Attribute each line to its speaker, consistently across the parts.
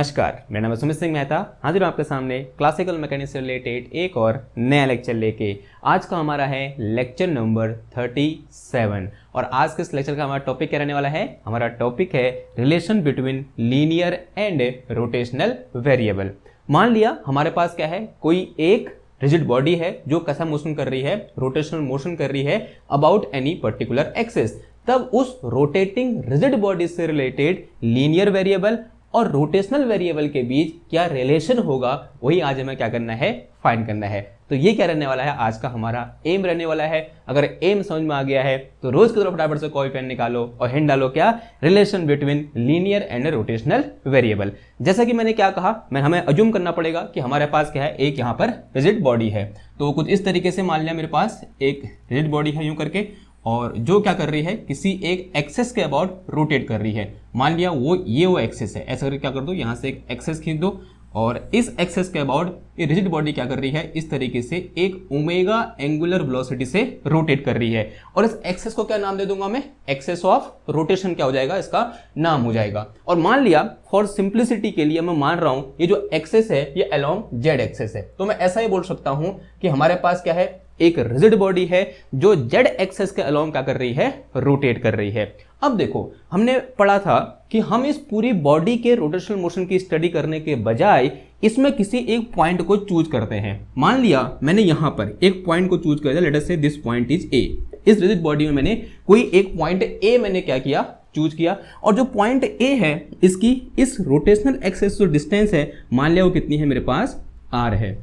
Speaker 1: नमस्कार, मेरा नाम है सुमित सिंह मेहता। हाजिर हूँ आपके सामने क्लासिकल मैकेनिक्स से रिलेटेड एक और नया लेक्चर लेके। आज का हमारा है लेक्चर नंबर 37 और आज के इस लेक्चर का हमारा टॉपिक क्या रहने वाला है? हमारा टॉपिक है relation between linear and rotational variable. मान लिया हमारे पास क्या है, कोई एक रिजिड बॉडी है जो कैसा मोशन कर रही है, रोटेशनल मोशन कर रही है अबाउट एनी पर्टिकुलर एक्सिस। तब उस रोटेटिंग रिजिड बॉडी से रिलेटेड लीनियर वेरिएबल और रोटेशनल वेरिएबल के बीच क्या रिलेशन होगा, वही आज हमें क्या करना है, फाइंड करना है। तो ये क्या रहने वाला है, आज का हमारा एम रहने वाला है। अगर एम समझ में आ गया है तो रोज की तरह फटाफट से कॉपी पेन निकालो और हिंट डालो क्या, relation between linear and rotational variable. जैसा कि मैंने क्या कहा, हमें अज्यूम करना पड़ेगा कि हमारे पास क्या है, एक यहाँ पर रिजिड बॉडी है। तो कुछ इस तरीके से मान लिया मेरे पास एक रिजिड बॉडी है यूं करके, और जो क्या कर रही है, किसी एक एक्सेस के अबाउट रोटेट कर रही है। मान लिया वो एक्सेस है, ऐसा करके क्या कर दो, यहाँ से एक एक्सेस खींच दो और इस एक्सेस के अबाउट ये रिजिड बॉडी क्या कर रही है, इस तरीके से एक ओमेगा एंगुलर वेलोसिटी से रोटेट कर रही है। और इस एक्सेस को क्या नाम दे दूंगा मैं, एक्सेस ऑफ रोटेशन क्या हो जाएगा, इसका नाम हो जाएगा। और मान लिया फॉर सिंप्लिसिटी के लिए मैं मान रहा हूं ये जो एक्सेस है ये अलोंग जेड एक्सेस है, तो मैं ऐसा ही बोल सकता हूं कि हमारे पास क्या है, एक रिजिड बॉडी है जो जेड एक्सेस के अलोंग क्या कर रही है, रोटेट कर रही है। अब देखो, हमने पढ़ा था कि हम इस पूरी बॉडी के रोटेशनल मोशन की स्टडी करने के बजाय इसमें किसी एक पॉइंट को चूज करते हैं। मान लिया मैंने यहां पर एक पॉइंट को चूज कर दिया, late us say this point is a. इस रिजिड बॉडी में मैंने कोई एक पॉइंट ए मैंने क्या किया, चूज किया। और जो पॉइंट ए है इसकी इस रोटेशनल एक्सेस जो डिस्टेंस है, मान लिया वो कितनी है, मेरे पास आर है।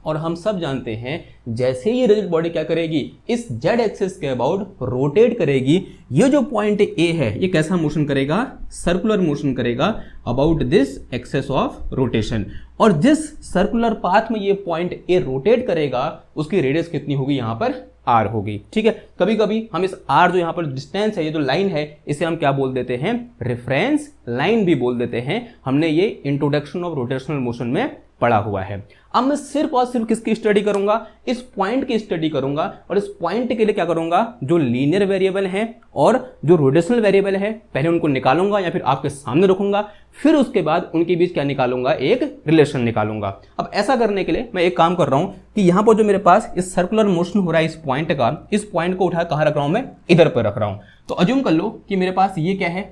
Speaker 1: और हम सब जानते हैं जैसे ही ये रिजिड बॉडी क्या करेगी, इस जेड एक्सिस के अबाउट रोटेट करेगी, ये जो पॉइंट ए है ये कैसा मोशन करेगा, सर्कुलर मोशन करेगा about this axis of rotation. और जिस सर्कुलर पाथ में ये पॉइंट ए रोटेट करेगा उसकी रेडियस कितनी होगी, यहां पर आर होगी। ठीक है, कभी कभी हम इस आर जो यहां पर डिस्टेंस है, ये जो लाइन है, इसे हम क्या बोल देते हैं, रेफरेंस लाइन भी बोल देते हैं। हमने ये इंट्रोडक्शन ऑफ रोटेशनल मोशन में पढ़ा हुआ है। अब मैं सिर्फ और सिर्फ किसकी स्टडी करूंगा, इस पॉइंट की स्टडी करूंगा। और इस पॉइंट के लिए क्या करूंगा, जो लीनियर वेरिएबल है और जो रोटेशनल वेरिएबल है, पहले उनको निकालूंगा या फिर आपके सामने रखूंगा, फिर उसके बाद उनके बीच क्या निकालूंगा, एक रिलेशन निकालूंगा। अब ऐसा करने के लिए मैं एक काम कर रहा हूं कि यहां पर जो मेरे पास इस सर्कुलर मोशन हो रहा है इस पॉइंट का, इस पॉइंट को उठा कहां रख रहा हूं, मैं इधर पर रख रहा हूं। तो अज्यूम कर लो कि मेरे पास ये क्या है,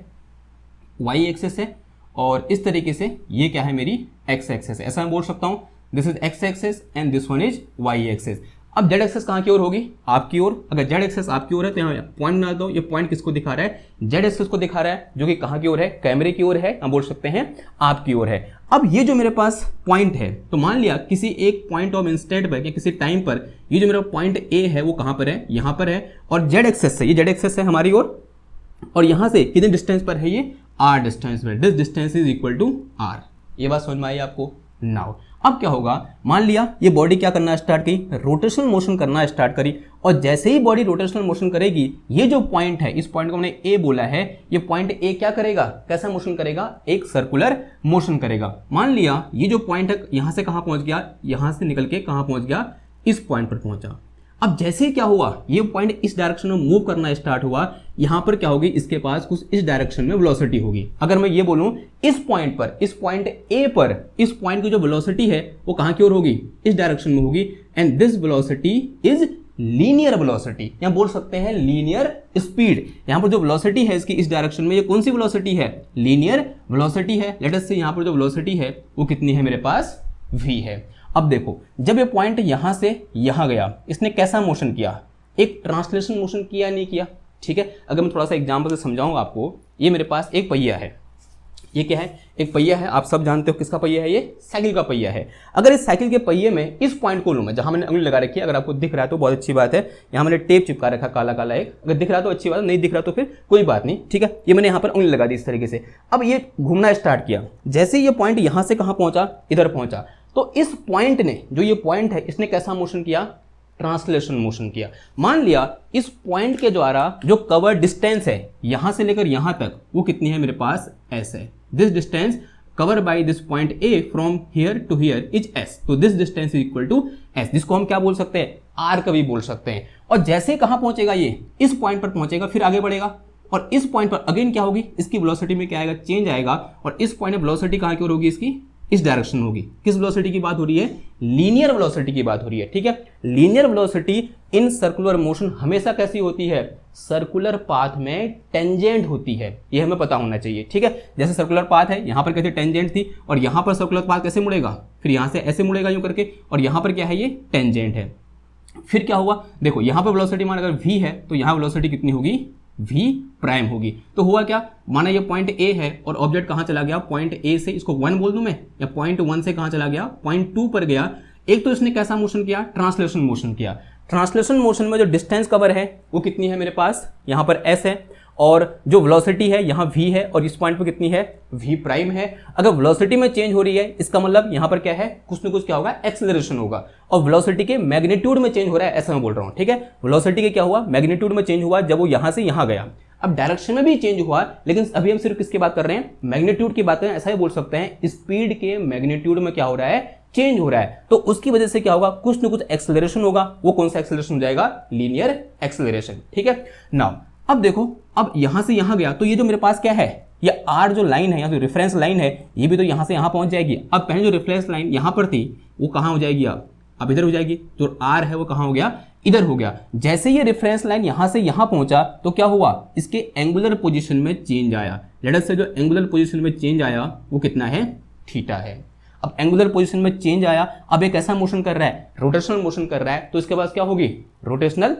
Speaker 1: वाई एक्सेस है, और इस तरीके से ये क्या है, मेरी एक्स एक्सेस है। ऐसा मैं बोल सकता हूं, this is X axis and this one is Y axis. अब जेड एक्सेस कहां की ओर होगी, आपकी ओर। अगर जेड एक्सेस आपकी ओर है तो यहाँ पॉइंट बना दो। ये पॉइंट किसको दिखा रहा है, जेड एक्सेस को दिखा रहा है, जो कि कहां की ओर है, कैमरे की ओर है, हम बोल सकते हैं आपकी ओर है। अब ये जो मेरे पास पॉइंट है, तो मान लिया किसी एक पॉइंट ऑफ इंस्टेंट पर या किसी टाइम पर ये जो मेरा पॉइंट ए है वो कहां पर है, यहां पर है। और जेड एक्सेस से, ये जेड एक्सेस है हमारी ओर, और यहां से कितने डिस्टेंस पर है, ये आर डिस्टेंस में। This distance is equal to R. ये बात समझ में आई आपको? नाउ अब क्या होगा, मान लिया ये बॉडी क्या करना स्टार्ट की, रोटेशनल मोशन करना स्टार्ट करी। और जैसे ही बॉडी रोटेशनल मोशन करेगी, ये जो पॉइंट है, इस पॉइंट को हमने ए बोला है, ये पॉइंट ए क्या करेगा, कैसा मोशन करेगा, एक सर्कुलर मोशन करेगा। मान लिया ये जो पॉइंट है यहां से कहां पहुंच गया, यहां से निकल के कहां पहुंच गया, इस पॉइंट पर पहुंचा। अब जैसे ही क्या हुआ, ये पॉइंट इस डायरेक्शन में मूव करना स्टार्ट हुआ, यहां पर क्या होगी, इसके पास कुछ इस डायरेक्शन में वेलोसिटी होगी। अगर मैं ये बोलूं इस पॉइंट पर, इस पॉइंट ए पर, इस पॉइंट की जो वेलोसिटी है वो कहां की ओर होगी, इस डायरेक्शन में होगी। And this velocity is linear velocity, यहां बोल सकते हैं लीनियर स्पीड। यहां पर जो वेलोसिटी है इसकी इस डायरेक्शन में, ये कौन सी वेलोसिटी है, लीनियर वेलोसिटी है। लेट अस से यहां पर जो वेलोसिटी है वो कितनी है, मेरे पास v है। अब देखो, जब ये पॉइंट यहां से यहां गया, इसने कैसा मोशन किया, एक ट्रांसलेशन मोशन किया, नहीं किया? ठीक है, अगर मैं थोड़ा सा एग्जांपल से समझाऊंगा आपको। ये मेरे पास एक पहिया है, ये क्या है, एक पहिया है। आप सब जानते हो किसका पहिया है, ये साइकिल का पहिया है। अगर इस साइकिल के पहिए में इस पॉइंट को लूं मैं, जहां मैंने उंगली लगा रखी है, अगर आपको दिख रहा है तो बहुत अच्छी बात है, यहां मैंने टेप चिपका रखा काला काला एक, अगर दिख रहा है तो अच्छी बात है, नहीं दिख रहा तो फिर कोई बात नहीं। ठीक है, ये मैंने यहां पर उंगली लगा दी इस तरीके से। अब ये घूमना स्टार्ट किया, जैसे ही ये पॉइंट यहां से कहां पहुंचा, इधर पहुंचा, तो इस पॉइंट ने, जो ये पॉइंट है, इसने कैसा मोशन किया, ट्रांसलेशन मोशन किया। मान लिया इस पॉइंट के द्वारा जो कवर डिस्टेंस है यहां से लेकर यहां तक, वो कितनी है, मेरे पास s है। This distance cover by this point a from here to here is s। तो this distance is equal to s, जिसको हम क्या बोल सकते हैं, r कभी बोल सकते हैं। और जैसे कहां पहुंचेगा, ये इस पॉइंट पर पहुंचेगा, फिर आगे बढ़ेगा, और इस पॉइंट पर अगेन क्या होगी, इसकी वेलोसिटी में क्या आएगा, चेंज आएगा, और इस पॉइंट में वेलोसिटी कहाँ की ओर होगी, इसकी इस डायरेक्शन में होगी। किस वेलोसिटी की बात हो रही है, लीनियर वेलोसिटी की बात हो रही है, ठीक है। Linear velocity in circular motion हमेशा कैसी होती है, सर्कुलर पाथ में टेंजेंट होती है, ये हमें पता होना चाहिए, ठीक है। जैसे सर्कुलर पाथ है, यहां पर कैसे टेंजेंट थी, और यहां पर सर्कुलर पाथ कैसे मुड़ेगा, फिर यहां से ऐसे मुड़ेगा यूं करके, और यहां पर क्या है, ये टेंजेंट है। फिर क्या हुआ, देखो यहां पर वेलोसिटी मान अगर v है तो यहां वेलोसिटी कितनी होगी, v प्राइम होगी। तो हुआ क्या, माना ये पॉइंट A है और ऑब्जेक्ट कहां चला गया, पॉइंट A से, इसको 1 बोल दूं मैं, या पॉइंट 1 से कहां चला गया, पॉइंट 2 पर गया। एक तो इसने कैसा मोशन किया, ट्रांसलेशन मोशन किया। ट्रांसलेशन मोशन में जो डिस्टेंस कवर है वो कितनी है मेरे पास, यहां पर s है, और जो वेलोसिटी है यहाँ v है, और इस पॉइंट पर कितनी है, v प्राइम है। अगर वेलोसिटी में चेंज हो रही है, इसका मतलब यहाँ पर क्या है, कुछ न कुछ क्या होगा, एक्सेलरेशन होगा, और वेलोसिटी के मैग्नीट्यूड में चेंज हो रहा है, ऐसा मैं बोल रहा हूँ, ठीक है। वेलोसिटी के क्या हुआ, मैग्नीट्यूड में चेंज हुआ जब वो यहाँ से यहाँ गया। अब डायरेक्शन में भी चेंज हुआ, लेकिन अभी हम सिर्फ किसकी बात कर रहे हैं, मैग्नीट्यूड की बात करें, ऐसा ही बोल सकते हैं, स्पीड के मैग्नीट्यूड में क्या हो रहा है, चेंज हो रहा है। तो उसकी वजह से क्या होगा, कुछ न कुछ एक्सेलरेशन होगा। वो कौन सा एक्सेलरेशन हो जाएगा, लीनियर एक्सेलरेशन, ठीक है। नाउ अब देखो, अब यहां से यहां गया तो ये जो मेरे पास क्या है, ये आर जो लाइन है, या जो रेफरेंस लाइन है, ये भी तो यहां से यहां पहुंच जाएगी। अब पहले जो रेफरेंस लाइन यहां पर थी वो कहां हो जाएगी, अब इधर हो जाएगी। जो आर है वो कहां हो गया, इधर हो गया। जैसे ये रेफरेंस लाइन यहां से यहां पहुंचा तो क्या हुआ, इसके एंगुलर पोजीशन में चेंज आया। लेट अस से जो एंगुलर पोजीशन में चेंज आया वो कितना है, थीटा है। अब एंगुलर पोजीशन में चेंज आया, अब एक ऐसा मोशन कर रहा है, रोटेशनल मोशन कर रहा है, तो इसके बाद क्या होगी, रोटेशनल,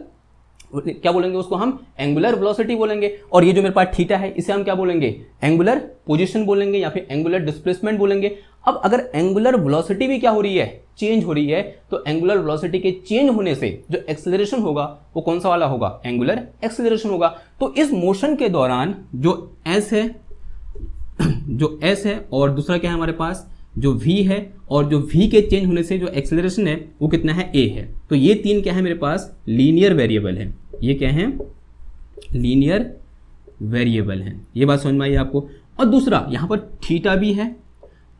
Speaker 1: क्या बोलेंगे उसको हम, एंगुलर वेलोसिटी बोलेंगे। और ये जो मेरे पास थीटा है इसे हम क्या बोलेंगे, एंगुलर पोजीशन बोलेंगे, या फिर एंगुलर डिस्प्लेसमेंट बोलेंगे। अब अगर एंगुलर वेलोसिटी भी क्या हो रही है, चेंज हो रही है, तो एंगुलर वेलोसिटी के चेंज होने से जो एक्सेलरेशन होगा वो कौन सा वाला होगा, एंगुलर एक्सेलरेशन होगा। तो इस मोशन के दौरान जो s है, जो s है, और दूसरा क्या है हमारे पास, जो v है, और जो v के चेंज होने से जो एक्सेलरेशन है वो कितना है, a है। तो ये तीन क्या है मेरे पास, लीनियर वेरिएबल है। ये क्या है, लीनियर वेरिएबल है। ये बात समझ में आई आपको। और दूसरा यहाँ पर थीटा भी है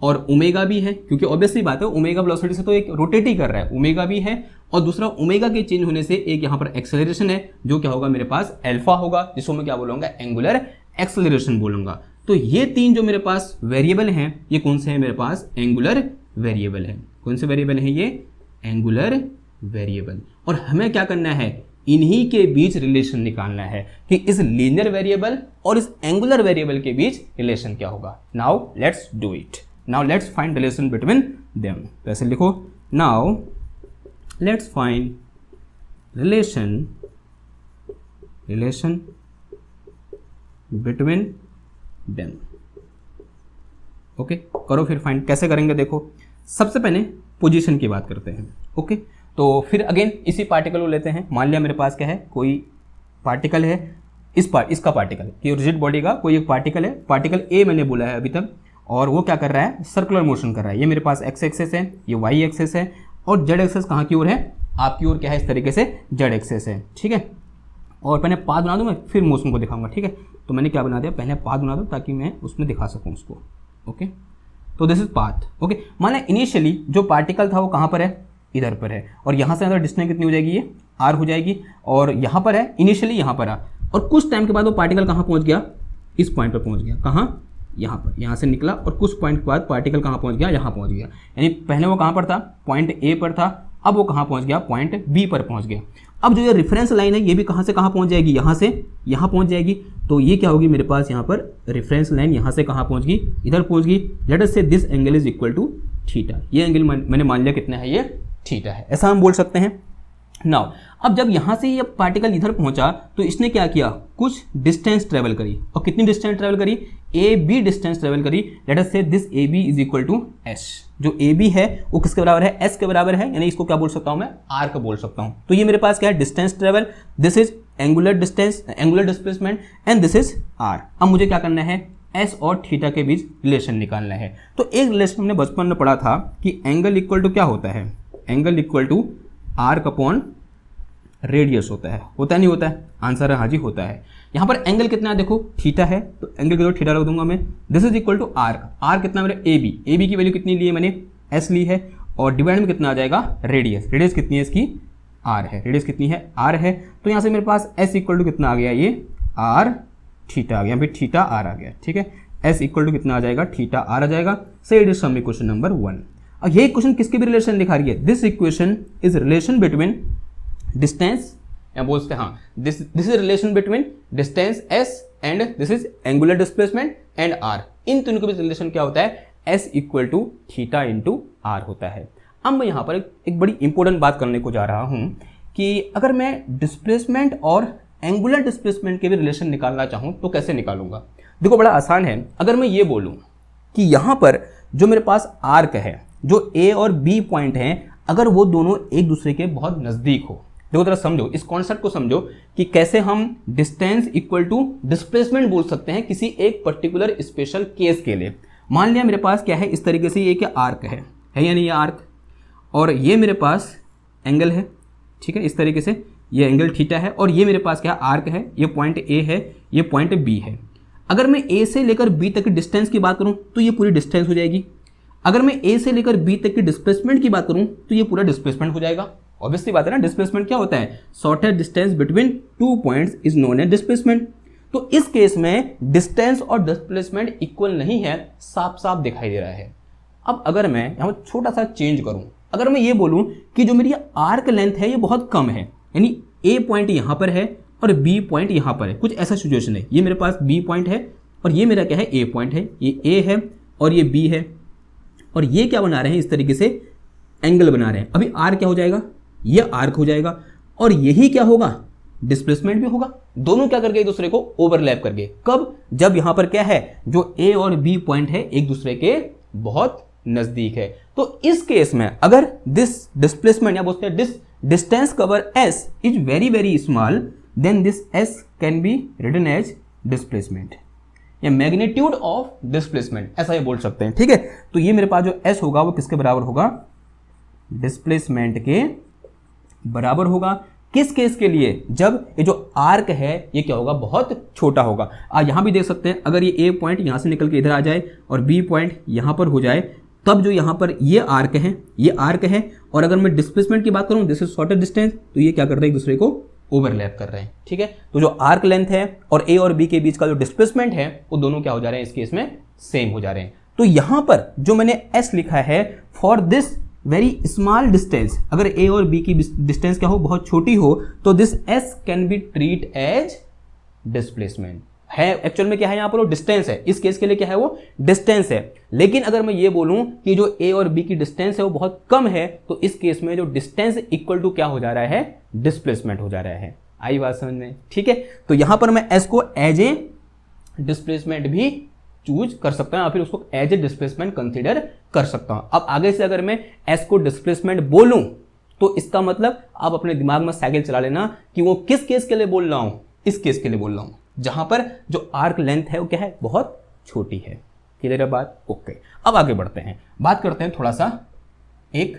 Speaker 1: और ओमेगा भी है, क्योंकि ऑब्वियसली बात है ओमेगा वेलोसिटी से तो एक रोटेट ही कर रहा है, ओमेगा भी है। और दूसरा ओमेगा के चेंज होने से एक यहाँ पर एक्सेलरेशन है, जो क्या होगा मेरे पास, अल्फा होगा, जिसको मैं क्या बोलूँगा, एंगुलर एक्सेलरेशन बोलूँगा। तो ये तीन जो मेरे पास वेरिएबल हैं, ये कौन से हैं मेरे पास, एंगुलर वेरिएबल है। कौन से वेरिएबल है ये, एंगुलर वेरिएबल। और हमें क्या करना है, इन्हीं के बीच रिलेशन निकालना है कि इस लीनियर वेरिएबल और इस एंगुलर वेरिएबल के बीच रिलेशन क्या होगा। Now let's do it. Now let's find relation between them. तो ऐसे लिखो, now let's find relation between them. Okay, करो फिर फाइंड। कैसे करेंगे देखो, सबसे पहले पोजीशन की बात करते हैं। ओके, तो फिर अगेन इसी पार्टिकल को लेते हैं। मान लिया मेरे पास क्या है, कोई पार्टिकल है, इसका पार्टिकल कि रिजिड बॉडी का कोई एक पार्टिकल है, पार्टिकल ए मैंने बोला है अभी तक, और वो क्या कर रहा है, सर्कुलर मोशन कर रहा है। ये मेरे पास एक्स एक्सेस है, ये वाई एक्सेस है, और जेड एक्सेस कहाँ की ओर है, आपकी ओर क्या है, इस तरीके से जेड एक्सेस है, ठीक है। और पहले पाथ बना दूँ मैं, फिर मोशन को दिखाऊंगा, ठीक है। तो मैंने क्या बना दिया, पहले पाथ बना दूँ ताकि मैं उसमें दिखा सकूँ उसको। ओके, तो दिस इज पाथ। ओके, माना इनिशियली जो पार्टिकल था वो कहाँ पर है, इधर पर है, और यहाँ से अंदर डिस्टेंस कितनी हो जाएगी, ये आर हो जाएगी, और यहाँ पर है, इनिशियली यहाँ पर आ, और कुछ टाइम के बाद वो पार्टिकल कहाँ पहुँच गया, इस पॉइंट पर पहुँच गया। कहाँ, यहाँ पर, यहाँ से निकला, और कुछ पॉइंट के बाद पार्टिकल कहाँ पहुँच गया, यहाँ पहुँच गया। यानी पहले वो कहाँ पर था, पॉइंट ए पर था, अब वो कहाँ पहुँच गया, पॉइंट बी पर पहुँच गया। अब जो ये रेफरेंस लाइन है ये भी कहाँ से कहाँ पहुँच जाएगी, यहाँ से यहाँ पहुँच जाएगी। तो ये क्या होगी मेरे पास, यहाँ पर रेफरेंस लाइन यहाँ से कहाँ पहुँच गई, इधर पहुँच गई। Let us say this angle is equal to theta. ये एंगल मैंने मान लिया कितना है, ये थीटा है, ऐसा हम बोल सकते हैं। नाउ अब जब यहाँ से ये पार्टिकल इधर पहुँचा तो इसने क्या किया, कुछ डिस्टेंस ट्रेवल करी, और कितनी डिस्टेंस ट्रेवल करी, ए बी डिस्टेंस ट्रेवल करी। Let us say this A B is equal to S. जो ए बी है वो किसके बराबर है, एस के बराबर है, यानी इसको क्या बोल सकता हूँ मैं, आर का बोल सकता हूँ। तो ये मेरे पास क्या है, distance travel, this is angular distance, angular displacement, and this is R. अब मुझे क्या करना है, एस और थीटा के बीच रिलेशन निकालना है। तो एक रिलेशन हमने बचपन में पढ़ा था कि एंगल इक्वल टू क्या होता है, angle equal to R upon radius होता है। होता नहीं होता है, आंसर है हाँ जी होता है। यहाँ पर एंगल कितना है देखो, थीटा है, तो एंगल की जगह थीटा रख दूंगा मैं। This is equal to R, R कितना मेरा ए बी, ए बी की वैल्यू कितनी ली है मैंने, एस ली है, और डिवाइड में कितना आ जाएगा, रेडियस, रेडियस कितनी है इसकी, आर है, रेडियस कितनी है, आर है। तो यहाँ से मेरे पास एस इक्वल टू कितना आ गया, ये आर थीटा आ गया, यहाँ पे थीटा आर आ गया, ठीक है। एस इक्वल टू कितना आ जाएगा, थीटा आर आ जाएगा। So it is some equation number 1। अब ये इक्वेशन किसके भी रिलेशन दिखा रही है, this equation is relation between distance, या बोलते हैं हाँ, this is relation between distance S and this is angular displacement and R. इन तीनों के बीच रिलेशन क्या होता है, S equal to theta into R होता है। अब मैं यहाँ पर एक बड़ी इंपॉर्टेंट बात करने को जा रहा हूँ कि अगर मैं डिस्प्लेसमेंट और एंगुलर डिस्प्लेसमेंट के भी रिलेशन निकालना चाहूँ तो कैसे निकालूंगा। देखो बड़ा आसान है, अगर मैं ये बोलूँ कि यहाँ पर जो मेरे पास आर्क है, जो ए और बी पॉइंट हैं, अगर वो दोनों एक दूसरे के बहुत नज़दीक हो, देखो जरा समझो इस कॉन्सेप्ट को, समझो कि कैसे हम डिस्टेंस इक्वल टू डिस्प्लेसमेंट बोल सकते हैं किसी एक पर्टिकुलर स्पेशल केस के लिए। मान लिया मेरे पास क्या है, इस तरीके से ये क्या आर्क है या नहीं, ये आर्क, और ये मेरे पास एंगल है, ठीक है, इस तरीके से ये एंगल थीटा है, और ये मेरे पास क्या आर्क है, ये पॉइंट ए है, ये पॉइंट बी है। अगर मैं ए से लेकर बी तक की डिस्टेंस की बात करूं तो ये पूरी डिस्टेंस हो जाएगी। अगर मैं ए से लेकर बी तक की डिस्प्लेसमेंट की बात करूं तो ये पूरा डिस्प्लेसमेंट हो जाएगा। ऑब्वियसली बात है ना, डिस्प्लेसमेंट क्या होता है, shortest distance between two points is known as displacement. तो इस केस में डिस्टेंस और डिस्प्लेसमेंट इक्वल नहीं है, साफ साफ दिखाई दे रहा है। अब अगर मैं यहाँ पर छोटा सा चेंज करूं, अगर मैं ये बोलूं कि जो मेरी आर्क लेंथ है ये बहुत कम है, यानी ए पॉइंट यहाँ पर है और बी पॉइंट यहाँ पर है, कुछ ऐसा सिचुएशन है, ये मेरे पास बी पॉइंट है और ये मेरा क्या है, ए पॉइंट है, ये ए है और ये बी है, और ये क्या बना रहे हैं, इस तरीके से एंगल बना रहे हैं। अभी आर क्या हो जाएगा, ये आर्क हो जाएगा, और यही क्या होगा, डिस्प्लेसमेंट भी होगा, दोनों क्या करके एक दूसरे को ओवरलैप करके। कब, जब यहां पर क्या है, जो ए और बी पॉइंट है एक दूसरे के बहुत नजदीक है। तो इस केस में अगर दिस डिस्प्लेसमेंट या बोलते हैं this distance cover S is very very small, then this S can be written as displacement या मैग्नीट्यूड ऑफ डिस्प्लेसमेंट, ऐसा ये बोल सकते हैं, ठीक है। तो ये मेरे पास जो एस होगा वो किसके बराबर होगा, डिस्प्लेसमेंट के बराबर होगा। किस केस के लिए, जब ये जो आर्क है ये क्या होगा, बहुत छोटा होगा। आप यहां भी देख सकते हैं, अगर ये ए पॉइंट यहां से निकल के इधर आ जाए और बी पॉइंट यहां पर हो जाए, तब जो यहां पर ये आर्क है, ये आर्क है, और अगर मैं डिस्प्लेसमेंट की बात करूं, दिस इज शॉर्टेस्ट डिस्टेंस, तो ये क्या कर रहे हैं, एक दूसरे को ओवरलैप कर रहे हैं, ठीक है। तो जो आर्क लेंथ है और ए और बी के बीच का जो डिस्प्लेसमेंट है वो दोनों क्या हो जा रहे हैं, इस केस में सेम हो जा रहे हैं। तो यहां पर जो मैंने एस लिखा है, for this very small distance, अगर ए और बी की डिस्टेंस क्या हो, बहुत छोटी हो, तो this S can be treat as displacement है। एक्चुअल में क्या है, यहां पर वो डिस्टेंस है, इस केस के लिए क्या है, वो डिस्टेंस है। लेकिन अगर मैं ये बोलूं कि जो ए और बी की डिस्टेंस है वो बहुत कम है, तो इस केस में जो डिस्टेंस इक्वल टू क्या हो जा रहा है, डिस्प्लेसमेंट हो जा रहा है। आई बात समझ में, ठीक है। तो यहां पर मैं एस को एज ए डिस्प्लेसमेंट भी चूज कर सकता हूं, या फिर उसको एज ए डिस्प्लेसमेंट कंसीडर कर सकता हूं। अब आगे से अगर मैं एस को डिस्प्लेसमेंट बोलूं तो इसका मतलब आप अपने दिमाग में साइकिल चला लेना कि वो किस केस के लिए बोल रहा हूं, इस केस के लिए बोल रहा हूं जहां पर जो आर्क लेंथ है वो क्या है, बहुत छोटी है। क्लियर है बात, ओके। अब आगे बढ़ते हैं, बात करते हैं थोड़ा सा एक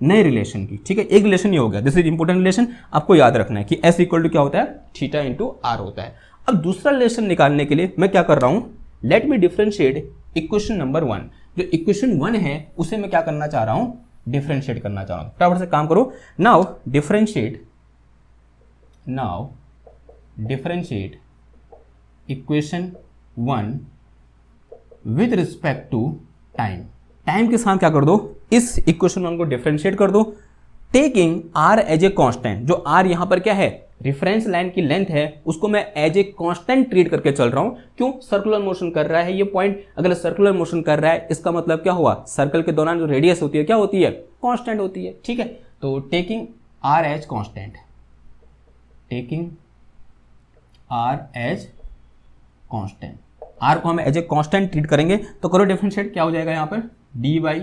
Speaker 1: नए रिलेशन की, ठीक है। एक रिलेशन ये हो गया, दिस इज इंपॉर्टेंट रिलेशन, आपको याद रखना है कि एस इक्वल टू क्या होता है, थीटा इंटू आर होता है। अब दूसरा रिलेशन निकालने के लिए मैं क्या कर रहा हूं, let me differentiate equation number 1। जो इक्वेशन 1 है उसे मैं क्या करना चाह रहा हूं, डिफरेंशिएट करना चाह रहा हूं। फटाफट से काम करो, now differentiate equation 1 with respect to time. Time के साथ क्या कर दो, इस इक्वेशन 1 को डिफरेंशिएट कर दो, taking R as a constant. जो आर यहां पर क्या है, रेफरेंस लाइन की लेंथ है, उसको मैं एज ए कांस्टेंट ट्रीट करके चल रहा हूं। क्यों, सर्कुलर मोशन कर रहा है ये पॉइंट, अगर सर्कुलर मोशन कर रहा है इसका मतलब क्या हुआ, सर्कल के दौरान जो रेडियस होती है क्या होती है, कांस्टेंट होती है, ठीक है। तो taking R as constant, taking R as constant, R को हम एज ए कांस्टेंट ट्रीट करेंगे। तो करो डिफरेंशिएट, क्या हो जाएगा यहाँ पर, D by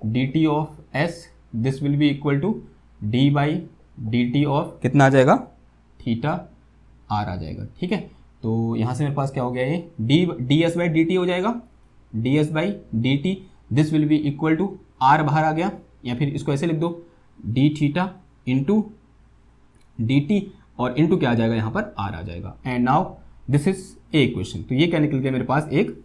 Speaker 1: D T of S, this will be equal to D by D T of कितना आ जाएगा, थीटा आर आ जाएगा, ठीक है। तो यहाँ से मेरे पास क्या हो गया, ये D S by D T हो जाएगा, D S by D T, this will be equal to R बाहर आ गया, या फिर इसको ऐसे लिख दो, D theta into D T, और इंटू क्या आ जाएगा, यहाँ पर आर आ जाएगा। And now this is a equation. तो ये क्या निकल गया, मेरे पास एक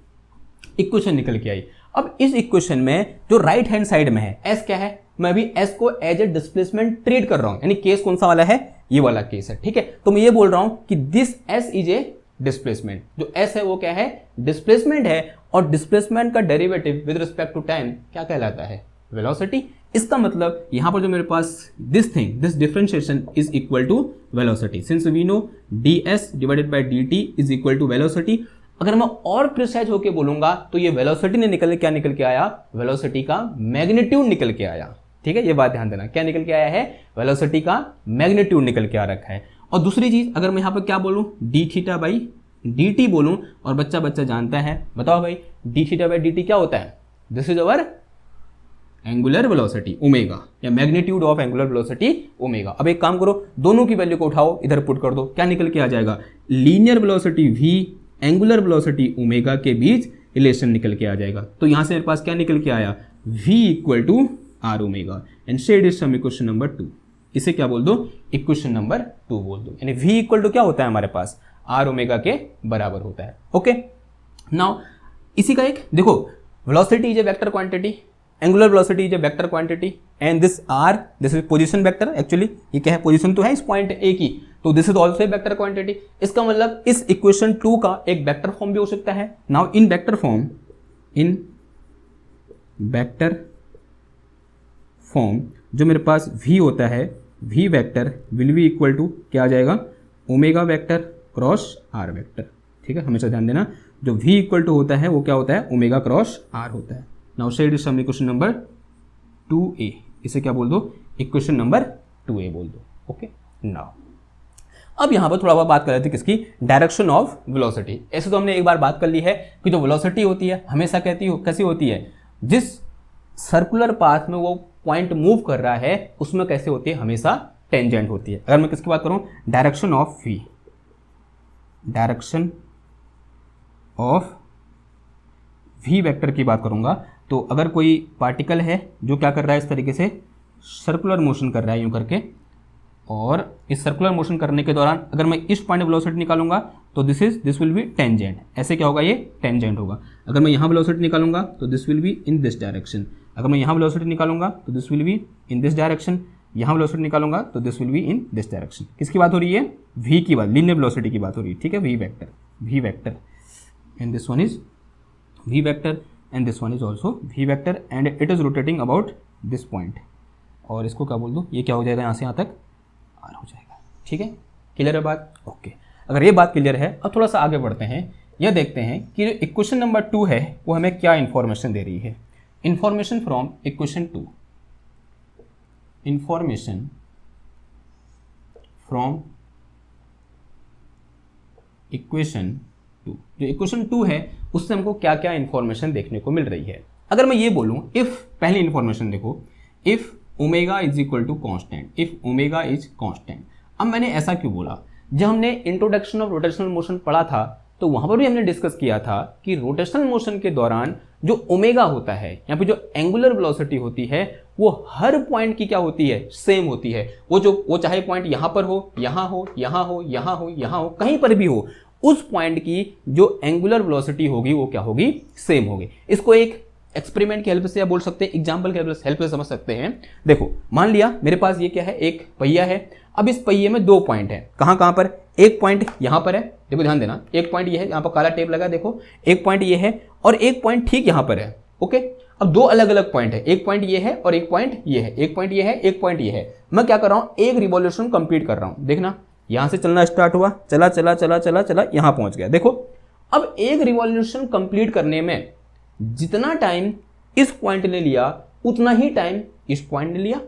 Speaker 1: इक्वेशन निकल के आई। अब इस इक्वेशन में जो राइट हैंड साइड में है, एस क्या है, मैं भी एस को एज ए डिस्प्लेसमेंट ट्रीट कर रहा हूं, यानी केस कौन सा वाला है, ये वाला केस है, ठीक है। तो मैं ये बोल रहा हूं कि this S is a displacement. जो एस है वो क्या है, डिस्प्लेसमेंट है, और डिस्प्लेसमेंट का derivative with respect to time क्या कहलाता है, वेलोसिटी। इसका मतलब यहां पर जो मेरे पास this differentiation is equal to velocity, since we know ds divided by dt is equal to velocity. अगर मैं और प्रिसाइज होके बोलूंगा तो ये वेलोसिटी ने निकल के आया, वेलोसिटी का मैग्नीट्यूड निकल के आया। ठीक है, ये बात ध्यान देना, क्या निकल के आया है, वेलोसिटी का मैग्नीट्यूड निकल के आ रखा है। और दूसरी चीज, अगर मैं यहां पर क्या बोलूं, D theta by D T बोलूं, और बच्चा जानता है, बताओ भाई D theta by D T क्या होता है, this is our angular velocity omega, या magnitude of angular velocity omega. अब एक काम करो, दोनों की वैल्यू को उठाओ, इधर पुट कर दो, क्या निकल के आ जाएगा, linear velocity v angular velocity omega के बीच रिलेशन निकल के आ जाएगा। तो यहां से मेरे पास क्या निकल के आया, v equal to R omega, and said is some equation number 2। इसे क्या बोल दो, इक्वेशन नंबर 2 बोल दो, यानी v इक्वल टू क्या होता है हमारे पास, आर ओमेगा के बराबर होता है। ओके, नाउ इसी का एक देखो, velocity is a vector quantity, angular velocity is a vector quantity, and this are, this is position vector. Actually ये क्या है, पोजीशन तो है इस पॉइंट ए की, तो this is also a vector quantity. इसका मतलब इस इक्वेशन 2 का एक वेक्टर फॉर्म भी हो सकता है। नाउ इन वेक्टर फॉर्म जो मेरे पास v होता है, v vector will be equal to क्या आ जाएगा, omega vector cross R vector. ठीक है, हमेशा ध्यान देना, जो v इक्वल टू होता है वो क्या होता है, ओमेगा क्रॉस आर होता है। Now said is some equation number 2a, इसे क्या बोल दो, इक्वेशन नंबर 2a बोल दो। ओके, नाउ अब यहां पर थोड़ा बहुत बात कर रहे थे किसकी, डायरेक्शन ऑफ वेलोसिटी। ऐसे तो हमने एक बार बात कर ली है कि जो वेलोसिटी होती है हमेशा कैसी होती है, जिस सर्कुलर पाथ में वो पॉइंट मूव कर रहा है उसमें कैसे होती है, हमेशा टेंजेंट होती है। अगर मैं किसकी बात करूं, डायरेक्शन ऑफ v वेक्टर की बात करूंगा, तो अगर कोई पार्टिकल है जो क्या कर रहा है, इस तरीके से सर्कुलर मोशन कर रहा है यूं करके, और इस सर्कुलर मोशन करने के दौरान अगर मैं इस पॉइंट वेलोसिटी निकालूंगा तो दिस विल बी टेंजेंट। ऐसे क्या होगा, ये टेंजेंट होगा। अगर मैं यहाँ वेलोसिटी निकालूंगा तो this will be in this direction. अगर मैं यहाँ वेलोसिटी निकालूंगा तो this will be in this direction. यहाँ वेलोसिटी निकालूंगा तो this will be in this direction. किसकी बात हो रही है, v की बात, लीनियर वेलोसिटी की बात हो रही है। ठीक है, v vector and this one is v vector and this one is also v vector, and it is rotating about this point. और इसको क्या बोल दो, ये क्या हो जाएगा, यहाँ से यहाँ तक आर हो जाएगा। ठीक है, क्लियर है बात। ओके, अगर ये बात क्लियर है, अब थोड़ा सा आगे बढ़ते हैं, यह देखते हैं कि जो इक्वेशन नंबर 2 है वो हमें क्या इंफॉर्मेशन दे रही है। Information from equation 2, information from equation 2, जो इक्वेशन 2 है उससे हमको क्या क्या इंफॉर्मेशन देखने को मिल रही है। अगर मैं ये बोलूं, इफ, पहली इंफॉर्मेशन देखो, if omega is equal to constant, if omega is constant. अब मैंने ऐसा क्यों बोला, जब हमने इंट्रोडक्शन ऑफ रोटेशनल मोशन पढ़ा था तो वहां पर भी हमने डिस्कस किया था कि रोटेशनल मोशन के दौरान जो ओमेगा होता है, यहाँ पे जो एंगुलर वेलोसिटी होती है, वो हर पॉइंट की क्या होती है, सेम होती है। वो चाहे पॉइंट यहाँ पर हो, यहाँ हो, यहाँ हो, यहाँ हो, यहाँ हो, कहीं पर भी हो, उस पॉइंट की जो एंगुलर वेलोसिटी होगी वो क्या होगी, सेम होगी। इसको एक एक्सपेरिमेंट की हेल्प से या बोल सकते हैं एग्जाम्पल की हेल्प से समझ सकते हैं। देखो, मान लिया मेरे पास ये क्या है, एक पहिया है। अब इस पहिए में 2 पॉइंट है, कहाँ पर, एक पॉइंट यहाँ पर है, देखो ध्यान देना, एक पॉइंट ये है, यहाँ पर काला टेप लगा, देखो एक पॉइंट ये है, और एक पॉइंट ठीक यहाँ पर है। ओके, अब 2 अलग अलग पॉइंट है, एक पॉइंट ये है और एक पॉइंट ये है, एक पॉइंट ये है, एक पॉइंट ये है। मैं क्या कर रहा हूँ, एक रिवॉल्यूशन कंप्लीट कर रहा हूँ। देखना, यहां से चलना स्टार्ट हुआ, चला चला चला चला चला, यहां पहुंच गया। देखो, अब एक रिवॉल्यूशन कंप्लीट करने में जितना टाइम इस पॉइंट ने लिया उतना ही टाइम इस पॉइंट ने लिया।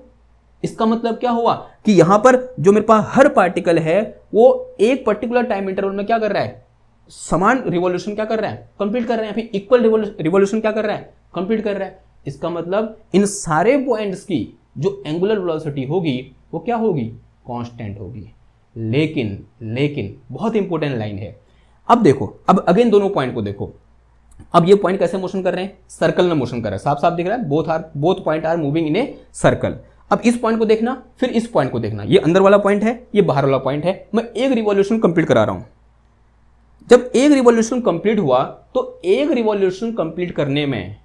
Speaker 1: इसका मतलब क्या हुआ कि यहां पर जो मेरे पास हर पार्टिकल है वो एक पर्टिकुलर टाइम इंटरवल में क्या कर रहा है, समान रिवॉल्यूशन क्या कर रहा है, कंप्लीट कर रहे हैं, फिर इक्वल रिवॉल्यूशन क्या कर रहा है, कंप्लीट कर रहा है। इसका मतलब इन सारे पॉइंट्स की जो एंगुलर वेलोसिटी होगी वो क्या होगी, कांस्टेंट होगी। लेकिन बहुत इंपॉर्टेंट लाइन है। अब देखो, अब अगेन दोनों पॉइंट को देखो, अब ये पॉइंट कैसे मोशन कर रहे हैं, सर्कल में मोशन कर रहा है, साफ साफ दिख रहा है, both point are moving in a circle. अब इस पॉइंट को देखना, फिर इस पॉइंट को देखना, ये अंदर वाला पॉइंट है, ये बाहर वाला पॉइंट है। मैं एक रिवॉल्यूशन कंप्लीट करा रहा हूं। जब एक रिवॉल्यूशन कंप्लीट हुआ तो एक रिवॉल्यूशन कंप्लीट करने में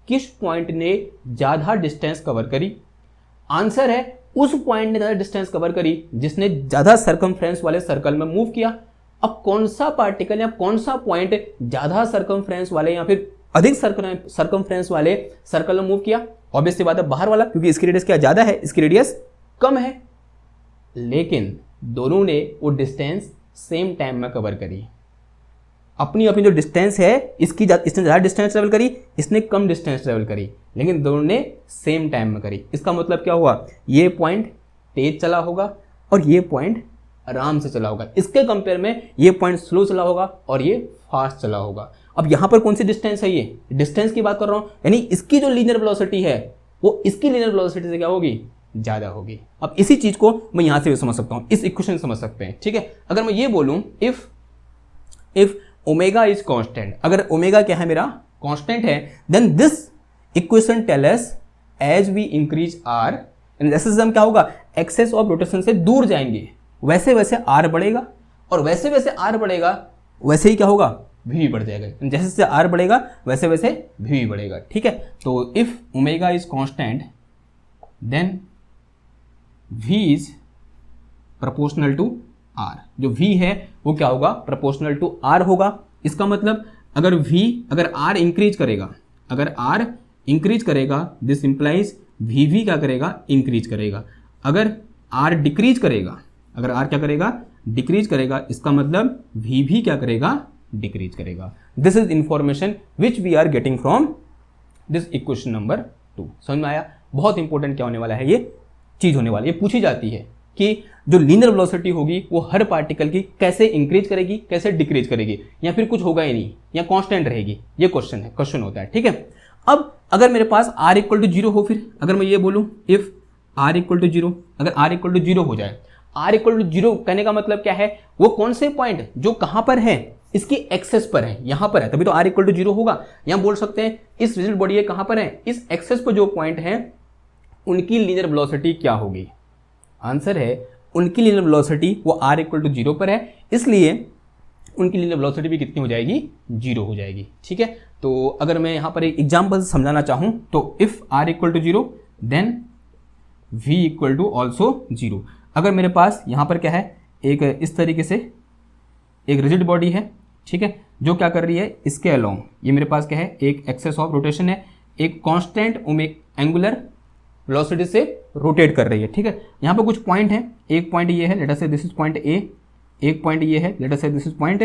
Speaker 1: किस पॉइंट ने ज्यादा डिस्टेंस कवर करी, आंसर है उस पॉइंट ने ज्यादा डिस्टेंस कवर करी जिसने ज्यादा सर्कमफ्रेंस वाले सर्कल में मूव किया। अब कौन सा पार्टिकल या कौन सा पॉइंट ज्यादा सर्कमफ्रेंस वाले या फिर अधिक सर्कमफ्रेंस वाले सर्कल में मूव किया? ऑब्वियसली बात है बाहर वाला, क्योंकि इसकी रेडियस क्या ज्यादा है, इसकी रेडियस कम है। लेकिन दोनों ने वो डिस्टेंस सेम टाइम में कवर करी। अपनी अपनी जो डिस्टेंस है इसने ज़्यादा डिस्टेंस ट्रेवल करी, इसने कम डिस्टेंस ट्रेवल करी, लेकिन दोनों ने सेम टाइम में करी। इसका मतलब क्या हुआ, ये पॉइंट तेज चला होगा और ये पॉइंट आराम से चला होगा। इसके कंपेयर में ये पॉइंट स्लो चला होगा और ये फास्ट चला होगा। अब यहाँ पर कौन सी डिस्टेंस है, ये डिस्टेंस की बात कर रहा हूँ, यानी इसकी जो लीनियर वेलोसिटी है वो इसकी लीनियर वेलोसिटी से क्या होगी, ज़्यादा होगी। अब इसी चीज़ को मैं यहाँ से भी समझ सकता हूँ, इस इक्वेशन समझ सकते हैं। ठीक है, अगर मैं ये बोलूँ इफ ओमेगा इज कांस्टेंट, अगर ओमेगा क्या है मेरा कांस्टेंट है, then this equation tell us as we increase R, जैसे हम क्या होगा एक्सेस ऑफ रोटेशन से दूर जाएंगे वैसे वैसे आर बढ़ेगा, और वैसे वैसे आर बढ़ेगा वैसे ही क्या होगा, भी बढ़ जाएगा। जैसे जैसे आर बढ़ेगा वैसे वैसे भी बढ़ेगा। ठीक है, तो if omega is constant then v is proportional to r। जो v है वो क्या होगा, प्रोपोर्शनल टू r होगा। इसका मतलब अगर r इंक्रीज करेगा, अगर r इंक्रीज करेगा, दिस इंप्लाइज v क्या करेगा, इंक्रीज करेगा। अगर r डिक्रीज करेगा, अगर r क्या करेगा, डिक्रीज करेगा, इसका मतलब v क्या करेगा, डिक्रीज करेगा। This is information which we are getting from this equation number 2। समझ में आया? बहुत इंपॉर्टेंट क्या होने वाला है, ये चीज होने वाली है, ये पूछी जाती है कि जो लीनियर वेलोसिटी होगी वो हर पार्टिकल की कैसे इंक्रीज करेगी, कैसे डिक्रीज करेगी, या फिर कुछ होगा ही नहीं, या कांस्टेंट रहेगी। ये क्वेश्चन होता है। ठीक है, अब अगर मेरे पास r इक्वल टू 0 हो, फिर अगर मैं ये बोलूं इफ r इक्वल टू 0, अगर r इक्वल टू 0 हो जाए, r इक्वल टू 0 कहने का मतलब क्या है, वो कौन से पॉइंट जो कहां पर है, इसकी एक्सेस पर है, यहां पर है, तभी तो r इक्वल टू 0 होगा। यहां बोल सकते हैं इस रिजिड बॉडी कहां पर है, इस एक्सेस पर जो पॉइंट है उनकी लीनियर वेलोसिटी क्या होगी। आंसर है उनकी लीनियर वेलोसिटी वो r इक्वल टू 0 पर है, इसलिए उनकी लीनियर वेलोसिटी भी कितनी हो जाएगी, 0 हो जाएगी। ठीक है, तो अगर मैं यहाँ पर एक एग्जाम्पल समझाना चाहूँ तो if r equal to 0 then v equal to also 0। अगर मेरे पास यहाँ पर क्या है, एक इस तरीके से एक रिजिड बॉडी है, ठीक है, जो क्या कर रही है, इसके अलोंग ये मेरे पास क्या है, एक एक्सेस ऑफ रोटेशन है, एक कांस्टेंट एंगुलर वेलोसिटी से रोटेट कर रही है। ठीक है, यहाँ पे कुछ पॉइंट हैं, एक पॉइंट ये है, late us say this is point A, एक पॉइंट ये है, late us say this is point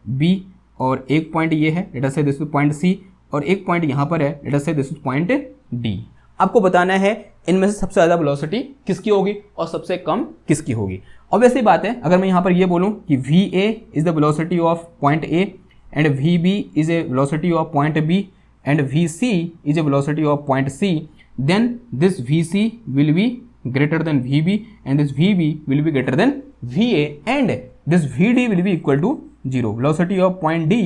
Speaker 1: B, और एक पॉइंट ये है, late us say this is point सी, और एक पॉइंट यहाँ पर है, late us say this is point D. आपको बताना है इनमें से सबसे ज़्यादा वेलोसिटी किसकी होगी और सबसे कम किसकी होगी। ऑब्वियसली बात है, अगर मैं यहाँ पर ये बोलूँ कि V A is the velocity of point A and V B is a velocity of point B and V C is a velocity of point C, then this VC will be greater than VB and this VB will be greater than VA and this VD will be equal to 0. Velocity of point D